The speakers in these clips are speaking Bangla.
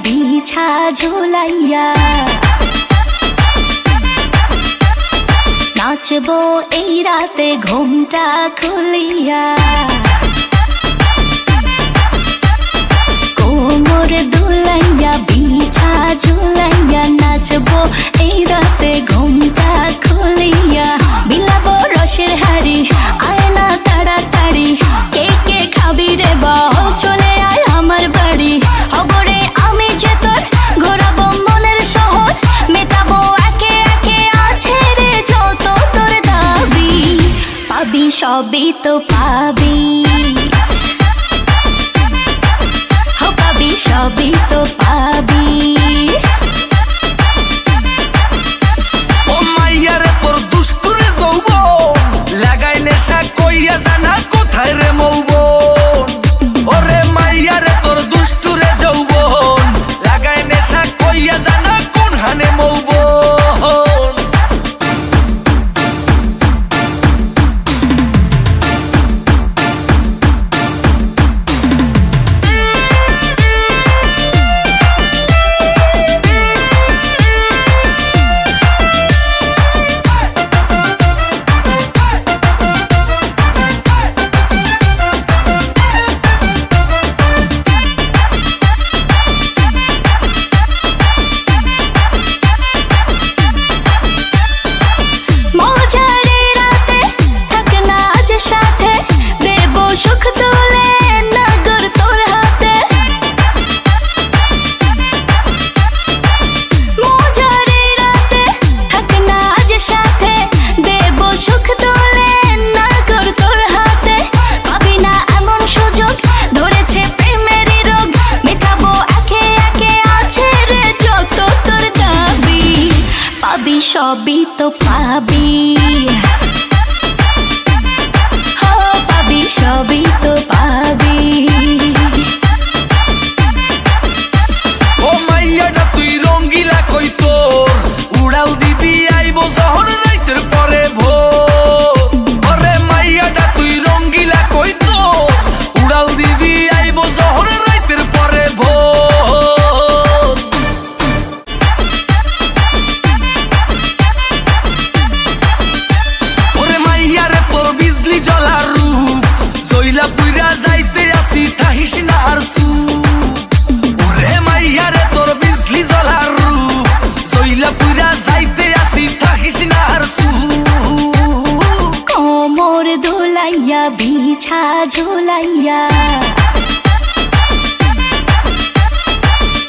বিছা ঝুলাইয়া নাচবো এই রাতে ঘুমটা খুলিয়া কোমর দুলাইয়া বিছা ঝুলাইয়া নাচবো এই রাতে ঘুমটা খুলিয়া বিলাবো রসের হাড়ি আয় না তাড়াতাড়ি কে কে খাবি রে বল চলে আয় আমার বাড়ি হবরে আমি যে তোর ঘোরাবো মনের শহর মেটাবো একে একে আছে রে যত তোর দাবি পাবি সবই তো পাবি পাবি সবই তো পাবি ও মাইয়া রে তোর দুষ্টুরে যৌবন লাগাই নেশা কইয়া জানা কোথায় রে মৌবন ওরে মাইয়া রে তোর দুষ্টুরে যৌবন লাগাই নেশা কইয়া জানা কোন হানে মৌবন সবই তো পাবি পাবি সবই তো পাবি ও মাইয়াটা তুই রঙ্গিলা কই তোর উড়াল দিবি আইবো যখন রাইতের পরে ভোর ওরে মাইয়াটা তুই রঙ্গিলা কই তোর উড়াল দিবি আইবো যখন রাইতের পরে ভোর ওরে মাইয়া রে তোর বিজলি জ্বলার রূপ জইলা পুইরা যাইতে আসি থাকিস না আর সু ওরে মাইয়া রে তোর বিজলি জ্বলার রূপ জইলা পুইরা যাইতে আসি থাকিস না আর সু কোমর দুলাইয়া বিছা ঝুলাইয়া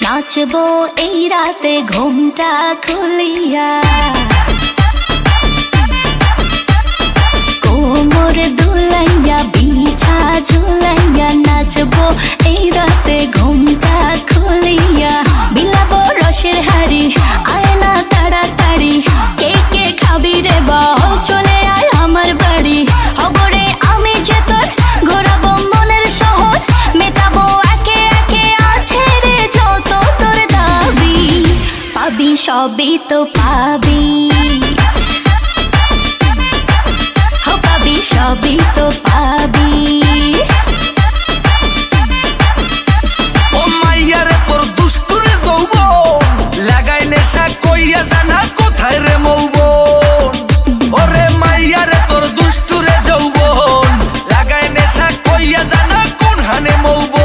নাচবো এই রাতে ঘুমটা খুলিয়া কোমর দুলাইয়া বিছা ঝুলাইয়া নাচবো এই রাতে ঘুমটা খুলিয়া বিলাবো রসের হাড়ি আয় না তাড়াতাড়ি কে কে খাবি রে বল চলে আয় আমার বাড়ি হবরে আমি যে তোর ঘোরাবো মনের শহর মেটাবো একে একে আছে রে যত তোর দাবি পাবি সবই তো পাবি পাবি সবই তো পাবি ও মাইয়া রে তোর দুষ্টুরে যৌবন লাগাই নেশা কইয়া জানা কোথায় রে মৌবন ওরে মাইয়া রে তোর দুষ্টুরে যৌবন লাগাই নেশা কইয়া জানা কোন হানে মৌবন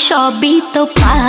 সবই তো পা